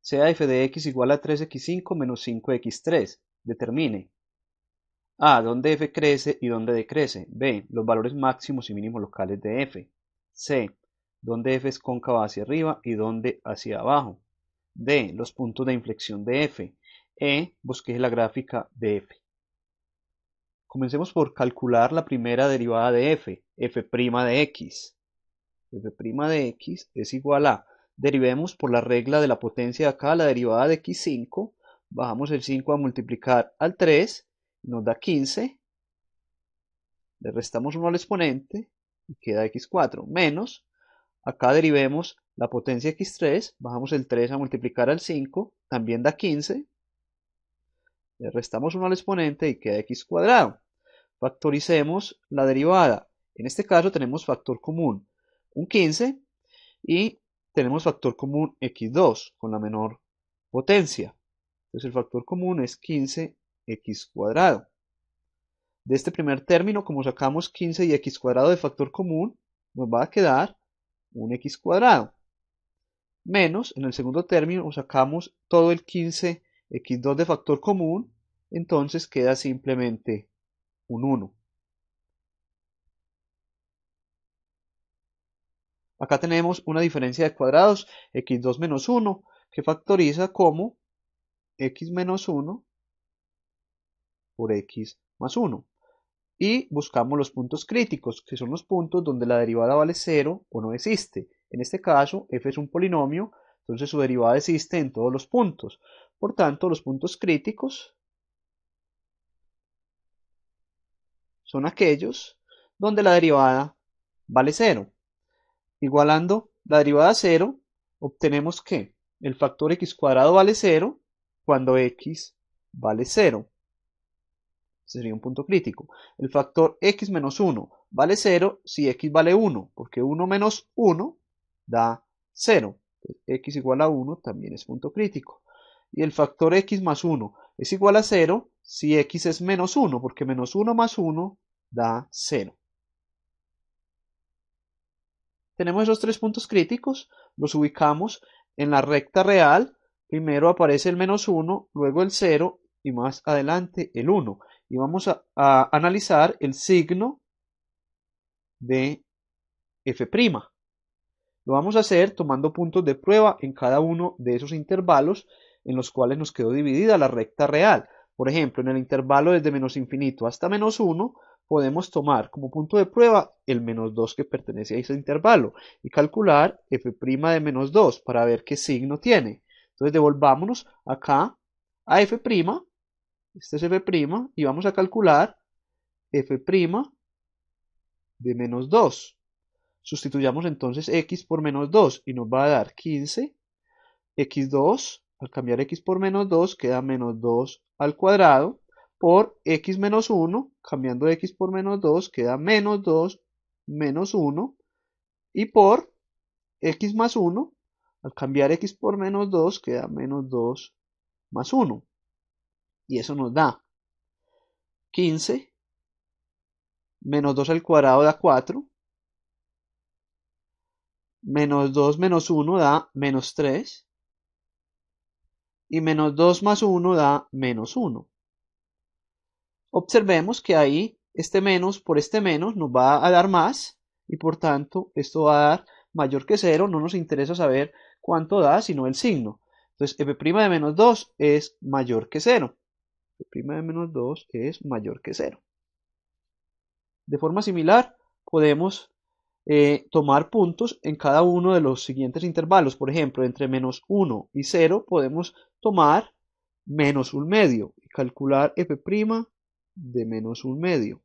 sea f de x igual a 3x5 menos 5x3. Determine a. Dónde f crece y dónde decrece. B. Los valores máximos y mínimos locales de f. C. Dónde f es cóncava hacia arriba y dónde hacia abajo. D. Los puntos de inflexión de f. E. Bosqueje la gráfica de f. Comencemos por calcular la primera derivada de f, f' de x. f' de x es igual a, derivemos por la regla de la potencia de acá, la derivada de x5, bajamos el 5 a multiplicar al 3, nos da 15, le restamos 1 al exponente y queda x4, menos, acá derivemos la potencia x3, bajamos el 3 a multiplicar al 5, también da 15, le restamos 1 al exponente y queda x cuadrado. Factoricemos la derivada. En este caso tenemos factor común un 15 y tenemos factor común x2 con la menor potencia. Entonces el factor común es 15x cuadrado. De este primer término, como sacamos 15 y x cuadrado de factor común, nos va a quedar un x cuadrado. Menos, en el segundo término sacamos todo el 15x2 de factor común, entonces queda simplemente un 1. Acá tenemos una diferencia de cuadrados, x2 menos 1, que factoriza como x menos 1 por x más 1. Y buscamos los puntos críticos, que son los puntos donde la derivada vale 0 o no existe. En este caso, f es un polinomio, entonces su derivada existe en todos los puntos. Por tanto, los puntos críticos son aquellos donde la derivada vale 0. Igualando la derivada a 0, obtenemos que el factor x cuadrado vale 0 cuando x vale 0. Ese sería un punto crítico. El factor x menos 1 vale 0 si x vale 1, porque 1 menos 1 da 0. X igual a 1 también es punto crítico. Y el factor x más 1 es igual a 0 si x es menos 1, porque menos 1 más 1 da 0. Tenemos esos tres puntos críticos, los ubicamos en la recta real. Primero aparece el menos 1, luego el 0 y más adelante el 1. Y vamos a analizar el signo de f'. Lo vamos a hacer tomando puntos de prueba en cada uno de esos intervalos en los cuales nos quedó dividida la recta real. Por ejemplo, en el intervalo desde menos infinito hasta menos 1, podemos tomar como punto de prueba el menos 2 que pertenece a ese intervalo y calcular f' de menos 2 para ver qué signo tiene. Entonces devolvámonos acá a f', este es f', y vamos a calcular f' de menos 2. Sustituyamos entonces x por menos 2 y nos va a dar 15. x2, al cambiar x por menos 2, queda menos 2 al cuadrado, por x menos 1, cambiando x por menos 2, queda menos 2 menos 1, y por x más 1, al cambiar x por menos 2, queda menos 2 más 1. Y eso nos da 15, menos 2 al cuadrado da 4, menos 2 menos 1 da menos 3, y menos 2 más 1 da menos 1. Observemos que ahí este menos por este menos nos va a dar más, y por tanto esto va a dar mayor que 0. No nos interesa saber cuánto da, sino el signo. Entonces f' de menos 2 es mayor que 0. f' de menos 2 es mayor que 0. De forma similar, podemos tomar puntos en cada uno de los siguientes intervalos. Por ejemplo, entre menos 1 y 0 podemos tomar menos un medio y calcular f' de menos un medio.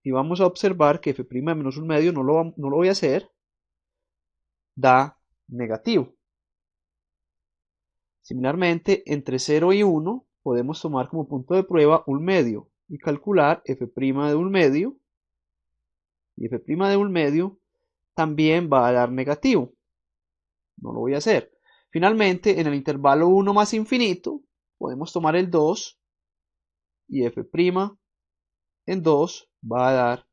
Y vamos a observar que f' de menos un medio no lo voy a hacer, da negativo. Similarmente, entre 0 y 1 podemos tomar como punto de prueba un medio y calcular f' de un medio. Y f' de un medio también va a dar negativo. No lo voy a hacer. Finalmente, en el intervalo 1 más infinito, podemos tomar el 2 y f' en 2 va a dar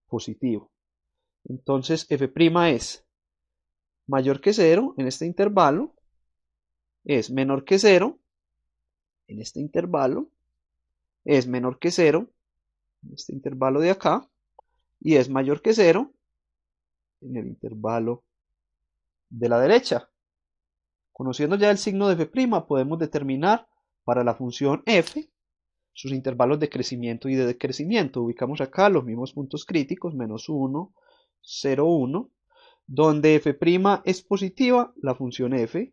positivo. Entonces f' es mayor que 0 en este intervalo es menor que 0 en este intervalo, es menor que 0 en este intervalo de acá, y es mayor que 0 en el intervalo de la derecha. Conociendo ya el signo de f', podemos determinar para la función f sus intervalos de crecimiento y de decrecimiento. Ubicamos acá los mismos puntos críticos, menos 1, 0, 1. Donde f' es positiva, la función f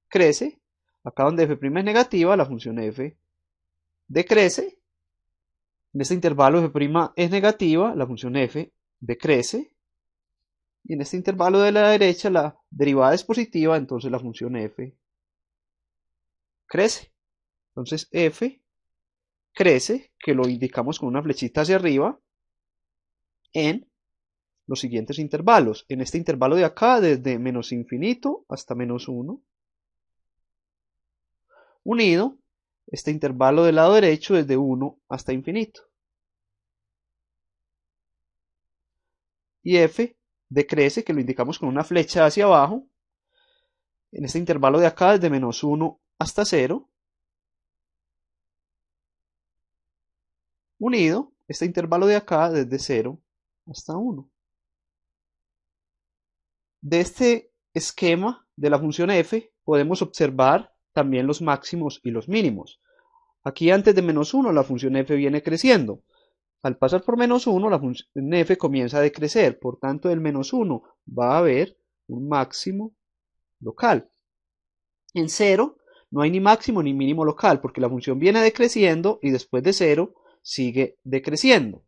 crece. Acá donde f' es negativa, la función f decrece. En este intervalo f' es negativa, la función f decrece. Y en este intervalo de la derecha la derivada es positiva, entonces la función f crece. Entonces f crece, que lo indicamos con una flechita hacia arriba, en los siguientes intervalos. En este intervalo de acá, desde menos infinito hasta menos 1. Unido, este intervalo del lado derecho desde 1 hasta infinito. Y f decrece, que lo indicamos con una flecha hacia abajo, en este intervalo de acá desde menos 1 hasta 0. Unido, este intervalo de acá desde 0 hasta 1. De este esquema de la función f podemos observar también los máximos y los mínimos. Aquí antes de menos 1 la función f viene creciendo. Al pasar por menos 1 la función f comienza a decrecer. Por tanto, del menos 1 va a haber un máximo local. En 0 no hay ni máximo ni mínimo local porque la función viene decreciendo y después de 0 sigue decreciendo.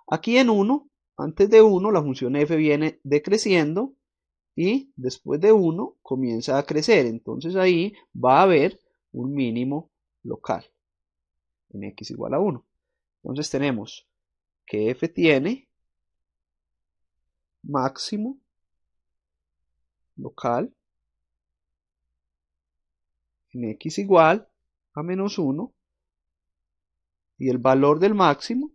Aquí en 1, antes de 1 la función f viene decreciendo y después de 1 comienza a crecer. Entonces ahí va a haber un mínimo local en x igual a 1. Entonces tenemos que f tiene máximo local en x igual a menos 1 y el valor del máximo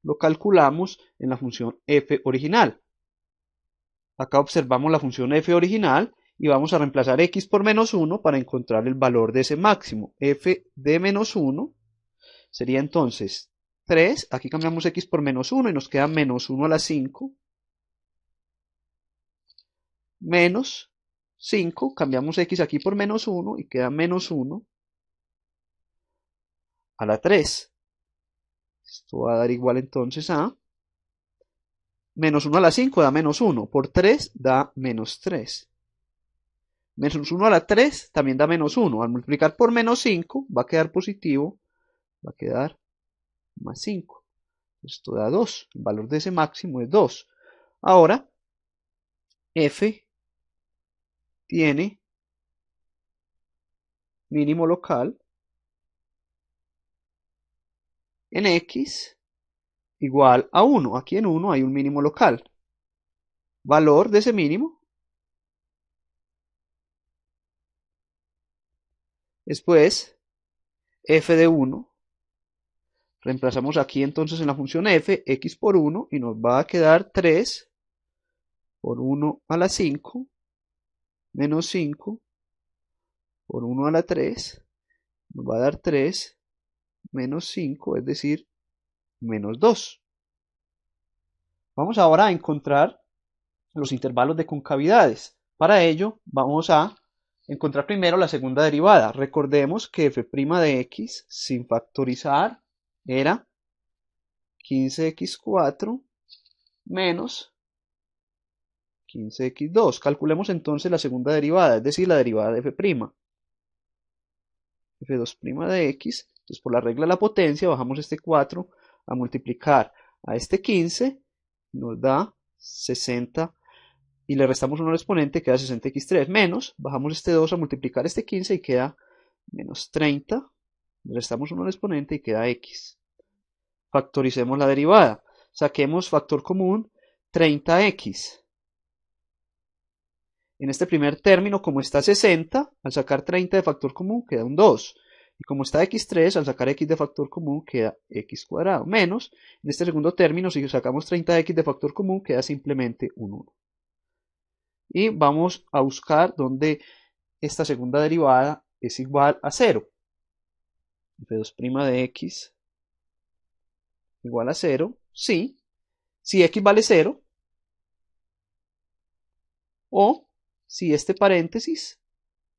lo calculamos en la función f original. Acá observamos la función f original y vamos a reemplazar x por menos 1 para encontrar el valor de ese máximo. F de menos 1 sería entonces 3, aquí cambiamos x por menos 1 y nos queda menos 1 a la 5, menos 5, cambiamos x aquí por menos 1 y queda menos 1 a la 3. Esto va a dar igual entonces a menos 1 a la 5 da menos 1, por 3 da menos 3. Menos 1 a la 3 también da menos 1. Al multiplicar por menos 5 va a quedar positivo, va a quedar más 5. Esto da 2. El valor de ese máximo es 2. Ahora, f tiene mínimo local en x igual a 1. Aquí en 1 hay un mínimo local. Valor de ese mínimo. Después, f de 1. Reemplazamos aquí entonces en la función f, x por 1, y nos va a quedar 3 por 1 a la 5, menos 5 por 1 a la 3, nos va a dar 3 menos 5, es decir, menos 2. Vamos ahora a encontrar los intervalos de concavidades. Para ello, vamos a encontrar primero la segunda derivada. Recordemos que f' de x, sin factorizar, era 15x4 menos 15x2. Calculemos entonces la segunda derivada, es decir, la derivada de f'. f2' de x, entonces por la regla de la potencia bajamos este 4 a multiplicar a este 15, nos da 60 y le restamos 1 al exponente, queda 60x3, menos, bajamos este 2 a multiplicar este 15 y queda menos 30, le restamos 1 al exponente y queda x. Factoricemos la derivada, saquemos factor común 30x. En este primer término, como está 60, al sacar 30 de factor común queda un 2. Y como está x3, al sacar x de factor común queda x cuadrado. Menos, en este segundo término, si sacamos 30x de factor común, queda simplemente un 1. y vamos a buscar donde esta segunda derivada es igual a 0. f2' de x igual a 0, sí, si x vale 0, o si este paréntesis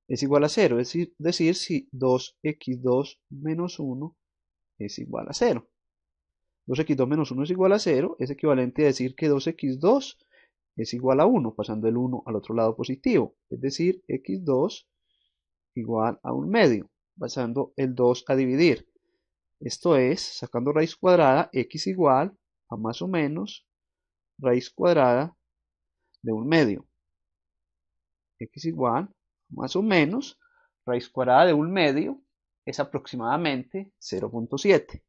es igual a 0, es decir, si 2x2 menos 1 es igual a 0. 2x2 menos 1 es igual a 0, es equivalente a decir que 2x2 es igual a 1, pasando el 1 al otro lado positivo, es decir, x2 igual a 1 medio, pasando el 2 a dividir. Esto es, sacando raíz cuadrada, x igual a más o menos raíz cuadrada de 1 medio. X igual a más o menos raíz cuadrada de 1 medio es aproximadamente 0.7.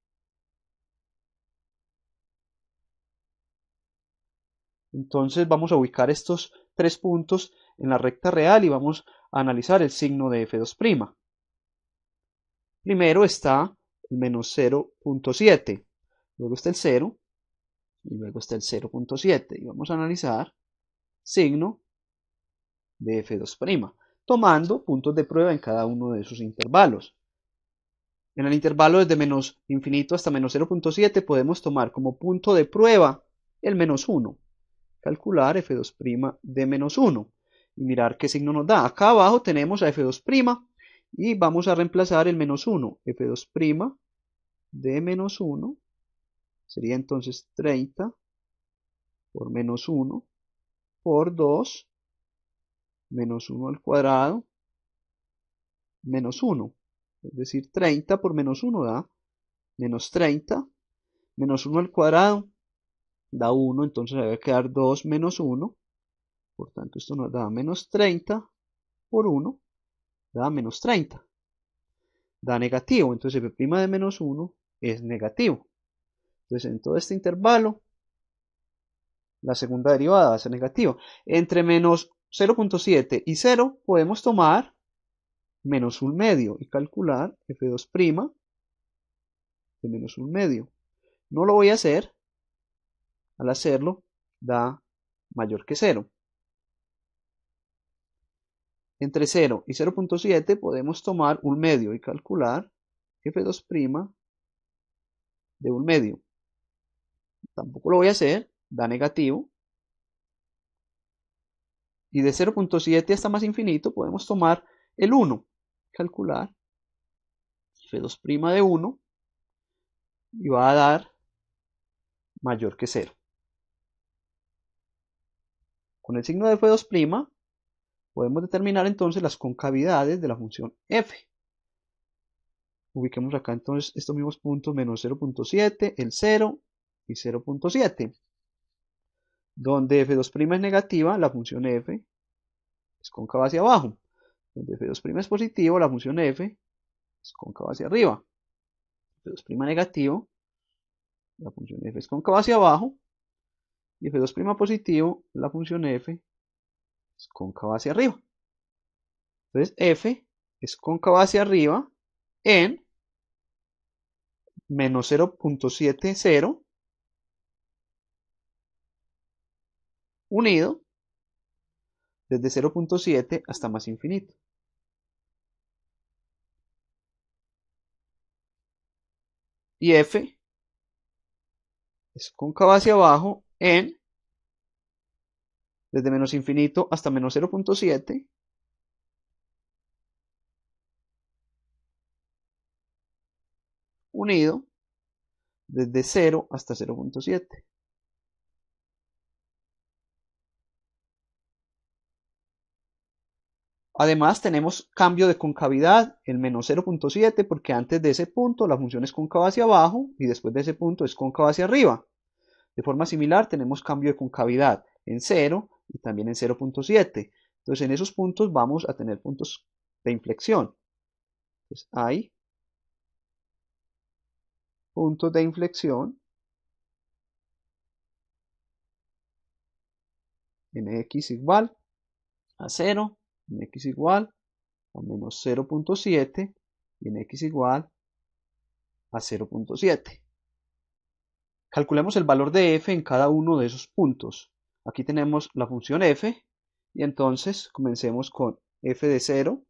Entonces vamos a ubicar estos tres puntos en la recta real y vamos a analizar el signo de f2'. Primero está el menos 0.7, luego está el 0 y luego está el 0.7 y vamos a analizar signo de f2', tomando puntos de prueba en cada uno de esos intervalos. En el intervalo desde menos infinito hasta menos 0.7 podemos tomar como punto de prueba el menos 1. Calcular f2' de menos 1 y mirar qué signo nos da. Acá abajo tenemos a f2' y vamos a reemplazar el menos 1. f2' de menos 1 sería entonces 30 por menos 1 por 2 menos 1 al cuadrado menos 1. Es decir, 30 por menos 1 da menos 30, menos 1 al cuadrado da 1, entonces debe quedar 2 menos 1, por tanto esto nos da menos 30 por 1, da menos 30, da negativo, entonces f' de menos 1 es negativo. Entonces en todo este intervalo, la segunda derivada va a ser negativa. Entre menos 0.7 y 0 podemos tomar menos 1 medio y calcular f2' de menos 1 medio. No lo voy a hacer, al hacerlo da mayor que 0. Entre 0 y 0.7 podemos tomar 1 medio y calcular f2' de 1 medio. Tampoco lo voy a hacer, da negativo. Y de 0.7 hasta más infinito podemos tomar el 1, calcular f2' de 1 y va a dar mayor que 0. Con el signo de f2' podemos determinar entonces las concavidades de la función f. Ubiquemos acá entonces estos mismos puntos, menos 0.7, el 0 y 0.7. Donde f2' es negativa, la función f es cóncava hacia abajo. Donde f2' es positivo, la función f es cóncava hacia arriba. f2' negativo, la función f es cóncava hacia abajo. Y f2' positivo, la función f es cóncava hacia arriba. Entonces f es cóncava hacia arriba en menos 0.70 unido desde 0.7 hasta más infinito. Y f es cóncava hacia abajo en desde menos infinito hasta menos 0.7 unido desde 0 hasta 0.7. Además tenemos cambio de concavidad, el menos 0.7, porque antes de ese punto la función es cóncava hacia abajo y después de ese punto es cóncava hacia arriba. De forma similar tenemos cambio de concavidad en 0 y también en 0.7. Entonces en esos puntos vamos a tener puntos de inflexión. Entonces hay puntos de inflexión en x igual a 0, en x igual a menos 0.7 y en x igual a 0.7. Calculemos el valor de f en cada uno de esos puntos. Aquí tenemos la función f Y entonces comencemos con f de 0,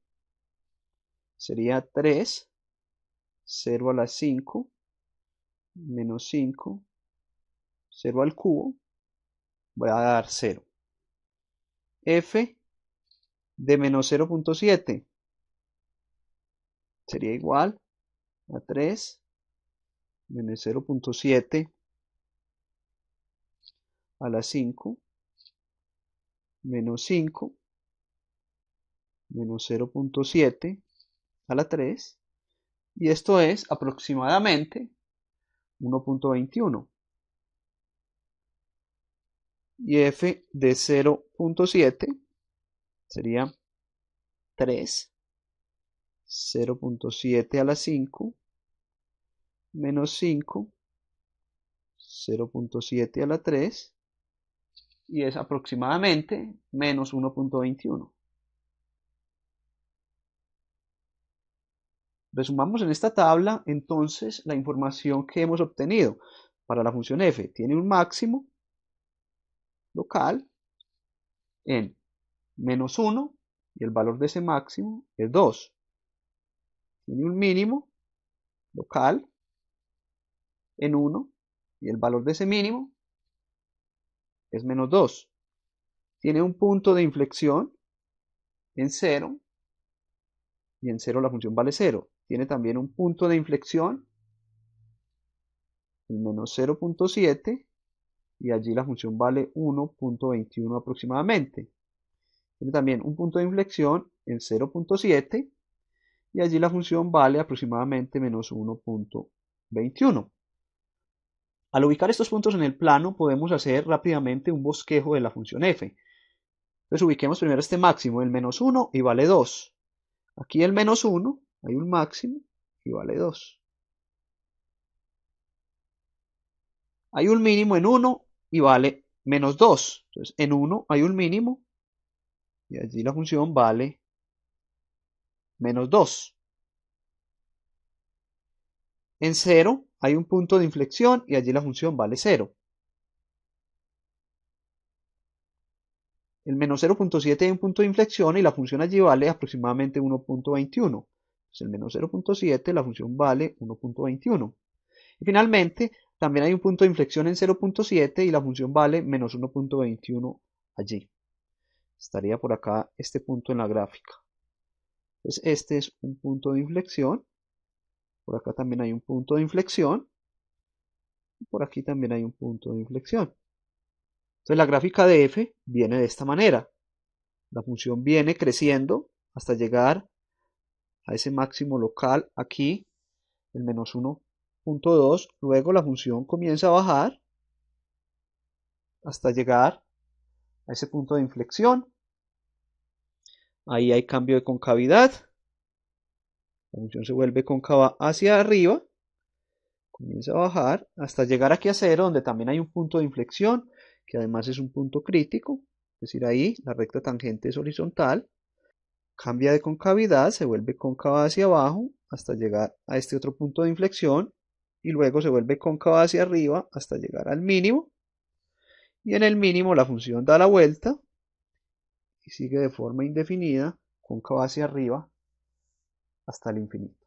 sería 3, 0 a la 5, menos 5, 0 al cubo, voy a dar 0. F de menos 0.7 sería igual a 3 menos 0.7 a la 5 menos 5 menos 0.7 a la 3, y esto es aproximadamente 1.21. Y f de 0.7 sería 3, 0.7 a la 5, menos 5, 0.7 a la 3, y es aproximadamente menos 1.21. Resumamos en esta tabla entonces la información que hemos obtenido. Para la función f tiene un máximo local en menos 1 y el valor de ese máximo es 2. Tiene un mínimo local en 1 y el valor de ese mínimo es menos 2. Tiene un punto de inflexión en 0 y en 0 la función vale 0. Tiene también un punto de inflexión en menos 0.7 y allí la función vale 1.21 aproximadamente. Tiene también un punto de inflexión en 0.7 y allí la función vale aproximadamente menos 1.21. Al ubicar estos puntos en el plano podemos hacer rápidamente un bosquejo de la función f. Entonces ubiquemos primero este máximo, el menos 1 y vale 2. Aquí el menos 1, hay un máximo y vale 2. Hay un mínimo en 1 y vale menos 2. Entonces en 1 hay un mínimo y allí la función vale menos 2. En 0 hay un punto de inflexión y allí la función vale 0. El menos 0.7 hay un punto de inflexión y la función allí vale aproximadamente 1.21. Entonces el menos 0.7 la función vale 1.21. Y finalmente también hay un punto de inflexión en 0.7 y la función vale menos 1.21 allí. Estaría por acá este punto en la gráfica. Entonces este es un punto de inflexión. Por acá también hay un punto de inflexión. Por aquí también hay un punto de inflexión. Entonces la gráfica de f viene de esta manera. La función viene creciendo hasta llegar a ese máximo local aquí, el menos 1.2. Luego la función comienza a bajar hasta llegar a ese punto de inflexión. Ahí hay cambio de concavidad. La función se vuelve cóncava hacia arriba. Comienza a bajar hasta llegar aquí a 0, donde también hay un punto de inflexión, que además es un punto crítico. Es decir, ahí la recta tangente es horizontal. Cambia de concavidad, se vuelve cóncava hacia abajo hasta llegar a este otro punto de inflexión. Y luego se vuelve cóncava hacia arriba hasta llegar al mínimo. Y en el mínimo la función da la vuelta y sigue de forma indefinida, cóncava hacia arriba hasta el infinito.